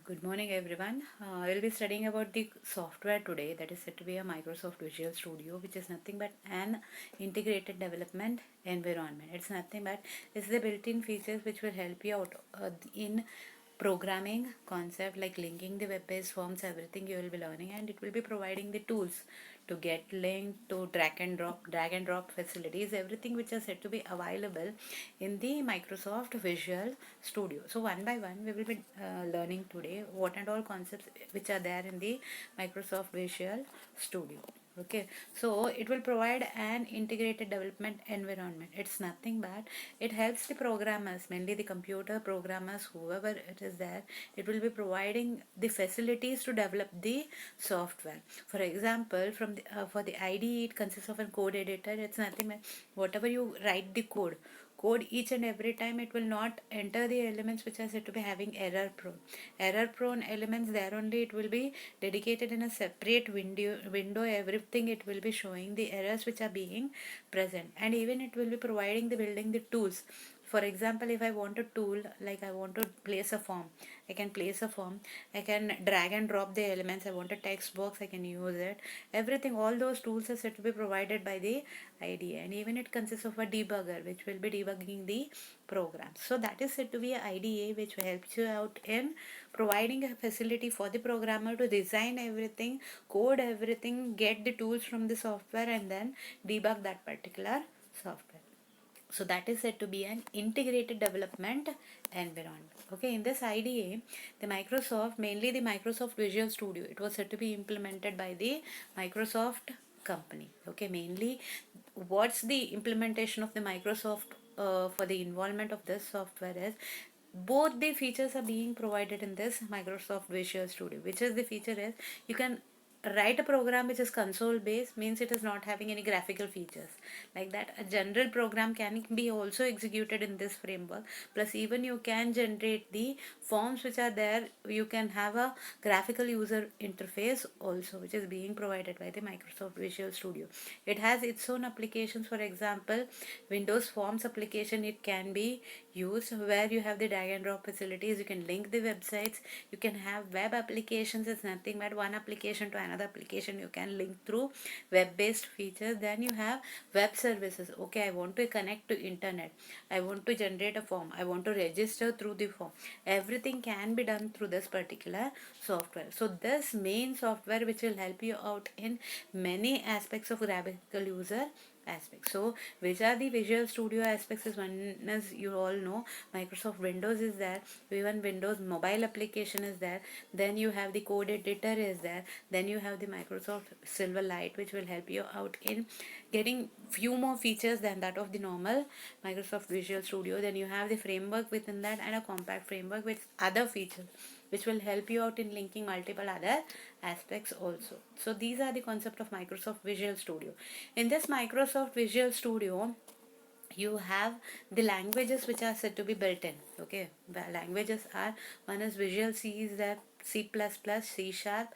Good morning, everyone. We'll be studying about the software today that is said to be a Microsoft Visual Studio, which is nothing but an integrated development environment. It's the built-in features which will help you out in programming concept like linking the web-based forms, everything you will be learning, and it will be providing the tools to get linked to drag and drop facilities, everything which are said to be available in the Microsoft Visual Studio. So one by one we will be learning today what and all concepts which are there in the Microsoft Visual Studio. Okay, so it will provide an integrated development environment. It's nothing but it helps the programmers, mainly the computer programmers, whoever it is there. It will be providing the facilities to develop the software. For example, for the IDE, it consists of a code editor. It's nothing but whatever you write the code each and every time, it will not enter the elements which are said to be having error prone elements. There only it will be dedicated in a separate window. Everything it will be showing the errors which are being present, and even it will be providing the building the tools. For example, if I want a tool, like I want to place a form, I can place a form. I can drag and drop the elements. I want a text box, I can use it. Everything, all those tools are said to be provided by the IDE, and even it consists of a debugger which will be debugging the program. So that is said to be a IDE which helps you out in providing a facility for the programmer to design everything, code everything, get the tools from the software, and then debug that particular software. So that is said to be an integrated development environment. Okay, in this IDE, the Microsoft, mainly the Microsoft Visual Studio, it was said to be implemented by the Microsoft company. Okay, mainly what's the implementation of the Microsoft for the involvement of this software is both the features are being provided in this Microsoft Visual Studio. Which is the feature is you can write a program which is console based, means it is not having any graphical features. Like that, a general program can be also executed in this framework. Plus even you can generate the forms which are there. You can have a graphical user interface also, which is being provided by the Microsoft Visual Studio. It has its own applications. For example, Windows Forms application, it can be used where you have the drag and drop facilities. You can link the websites. You can have web applications. It's nothing but one application to another application you can link through web based features. Then you have web services. Okay, I want to connect to internet, I want to generate a form, I want to register through the form. Everything can be done through this particular software. So this main software which will help you out in many aspects of graphical user aspects. So which are the Visual Studio aspects is one, as you all know, Microsoft Windows is there, even Windows mobile application is there, then you have the code editor is there, then you have the Microsoft Silverlight which will help you out in getting few more features than that of the normal Microsoft Visual Studio. Then you have the framework within that and a compact framework with other features which will help you out in linking multiple other aspects also. So these are the concept of Microsoft Visual Studio. In this Microsoft Visual Studio, you have the languages which are said to be built in. Okay, the languages are, one is Visual C, is there C++, C sharp,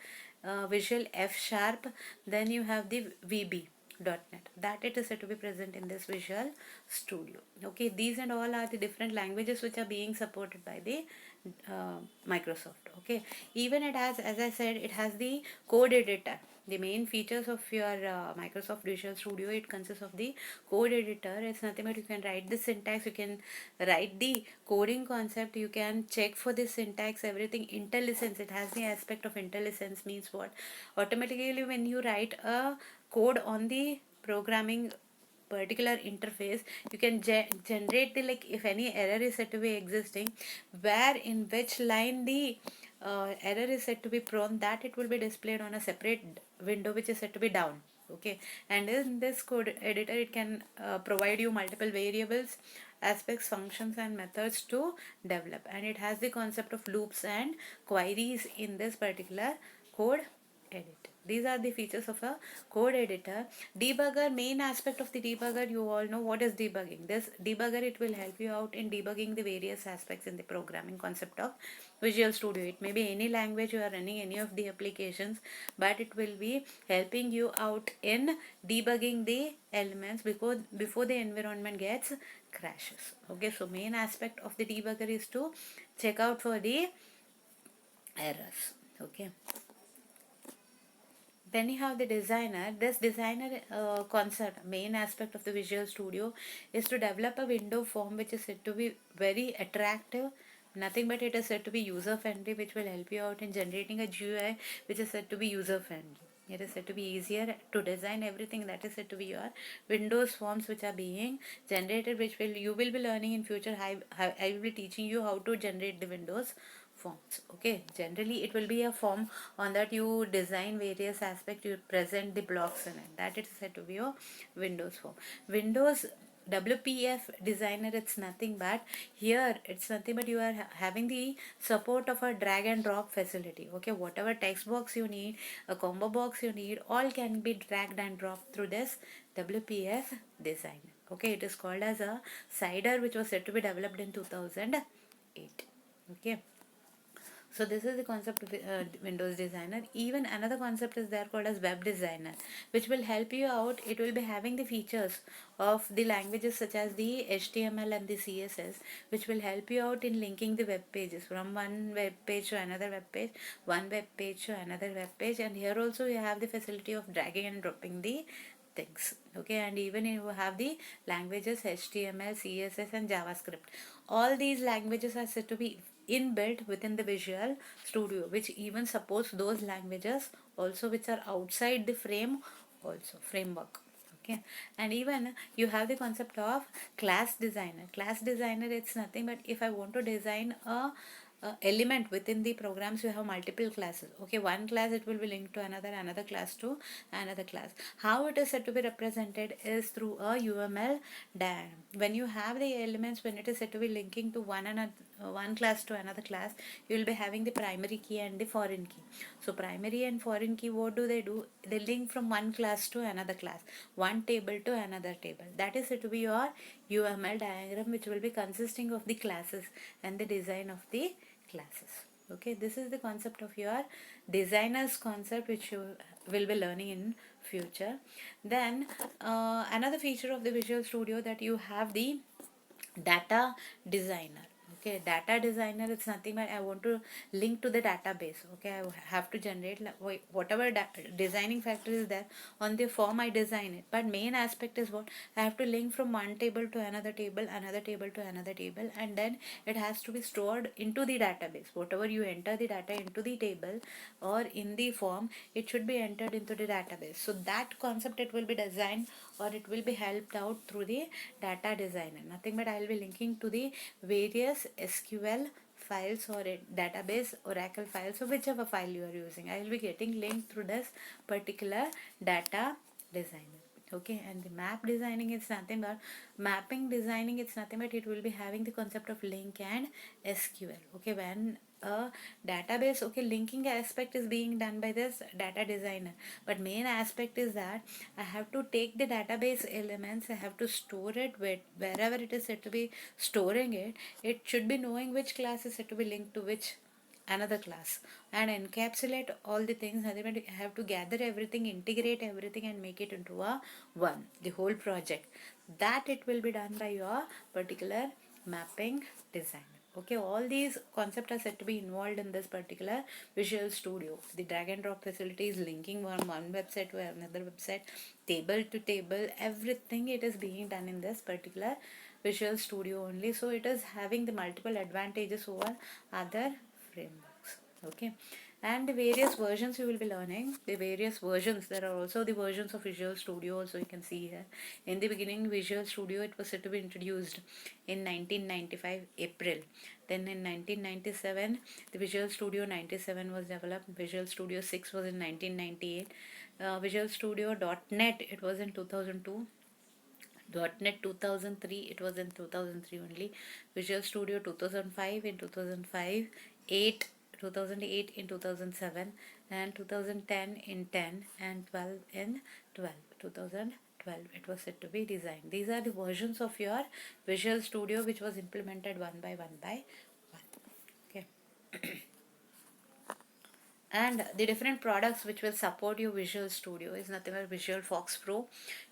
Visual F sharp, then you have the VB .NET, that it is said to be present in this Visual Studio. Okay, these and all are the different languages which are being supported by the Microsoft. Okay, even it has, as I said, it has the code editor. The main features of your Microsoft Visual Studio, it consists of the code editor. It's nothing but you can write the syntax, you can write the coding concept, you can check for the syntax, everything. IntelliSense, it has the aspect of IntelliSense, means what? Automatically when you write a code on the programming particular interface, you can generate the, like, if any error is said to be existing, where in which line the error is said to be prone, that it will be displayed on a separate window which is said to be down. Okay, and in this code editor, it can provide you multiple variables, aspects, functions and methods to develop, and it has the concept of loops and queries in this particular code editor. These are the features of a code editor. Debugger, main aspect of the debugger, you all know what is debugging. This debugger, it will help you out in debugging the various aspects in the programming concept of Visual Studio. It may be any language you are running, any of the applications, but it will be helping you out in debugging the elements before the environment gets crashes. Okay, so main aspect of the debugger is to check out for the errors. Okay. Then you have the designer. This designer concept, main aspect of the Visual Studio is to develop a window form which is said to be very attractive. Nothing but it is said to be user friendly, which will help you out in generating a GUI which is said to be user friendly. It is said to be easier to design everything that is said to be your Windows forms which are being generated, which will you will be learning in future. I will be teaching you how to generate the Windows forms. Okay, generally it will be a form on that you design various aspects, you present the blocks in it. That is said to be your Windows form. Windows WPF designer, it's nothing but here it's nothing but you are having the support of a drag and drop facility. Okay, whatever text box you need, a combo box you need, all can be dragged and dropped through this WPF designer. Okay, it is called as a CIDR, which was said to be developed in 2008. Okay, so this is the concept of Windows Designer. Even another concept is there called as Web Designer, which will help you out. It will be having the features of the languages such as the HTML and the CSS, which will help you out in linking the web pages from one web page to another web page, one web page to another web page. And here also you have the facility of dragging and dropping the things. Okay, and even you have the languages HTML, CSS, and JavaScript. All these languages are said to be inbuilt within the Visual Studio, which even supports those languages also which are outside the frame, also framework. Okay, and even you have the concept of class designer. Class designer, it's nothing but if I want to design a element within the programs, you have multiple classes. Okay, one class it will be linked to another class to another class. How it is said to be represented is through a UML diagram. When you have the elements, when it is said to be linking to one class to another class, you will be having the primary key and the foreign key. So primary and foreign key, what do? They link from one class to another class, one table to another table. That is said to be your UML diagram, which will be consisting of the classes and the design of the classes. Okay, this is the concept of your designer's concept, which you will be learning in future. Then another feature of the Visual Studio, that you have the data designer. Okay, data designer, it's nothing but I want to link to the database. Okay, I have to generate whatever designing factor is there on the form, I design it, but main aspect is what I have to link from one table to another table, another table to another table, and then it has to be stored into the database. Whatever you enter the data into the table or in the form, it should be entered into the database. So that concept, it will be designed or it will be helped out through the data designer. Nothing but I will be linking to the various SQL files or a database Oracle files, so whichever file you are using, I will be getting linked through this particular data designer. Okay, and the map designing is nothing but mapping designing, it's nothing but it will be having the concept of link and SQL. Okay, when a database, okay, linking aspect is being done by this data designer, but main aspect is that I have to take the database elements, I have to store it wherever it is said to be storing it. It should be knowing which class is said to be linked to which another class, and encapsulate all the things. I have to gather everything, integrate everything, and make it into a one, the whole project. That it will be done by your particular mapping designer. Okay, all these concepts are said to be involved in this particular Visual Studio. The drag and drop facility is linking from one website to another website, table to table, everything it is being done in this particular Visual Studio only. So it is having the multiple advantages over other frameworks. Okay, and the various versions you will be learning, the various versions, there are also the versions of Visual Studio also, you can see here. In the beginning, Visual Studio, it was said to be introduced in 1995 April. Then in 1997 the Visual Studio 97 was developed. Visual Studio 6 was in 1998. Visual Studio .NET, it was in 2002. .NET 2003, it was in 2003 only. Visual Studio 2005 in 2005, 8 2008 in 2007, and 2010 in 10, and 12 in 12 2012 it was said to be designed. These are the versions of your Visual Studio which was implemented one by one. Okay, and the different products which will support your Visual Studio is nothing but Visual Fox Pro.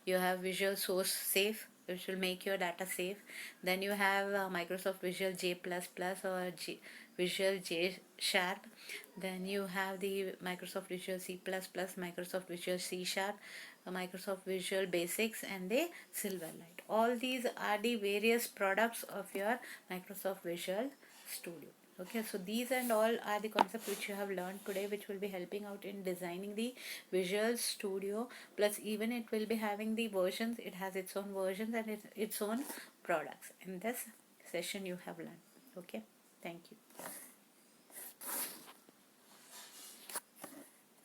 You have Visual Source Safe, which will make your data safe. Then you have Microsoft Visual J++ or Visual J Sharp. Then you have the Microsoft Visual C++, Microsoft Visual C Sharp, Microsoft Visual Basics, and the Silverlight. All these are the various products of your Microsoft Visual Studio. Okay, so these and all are the concepts which you have learned today, which will be helping out in designing the Visual Studio. Plus, even it will be having the versions. It has its own versions and its own products. In this session, you have learned. Okay, thank you.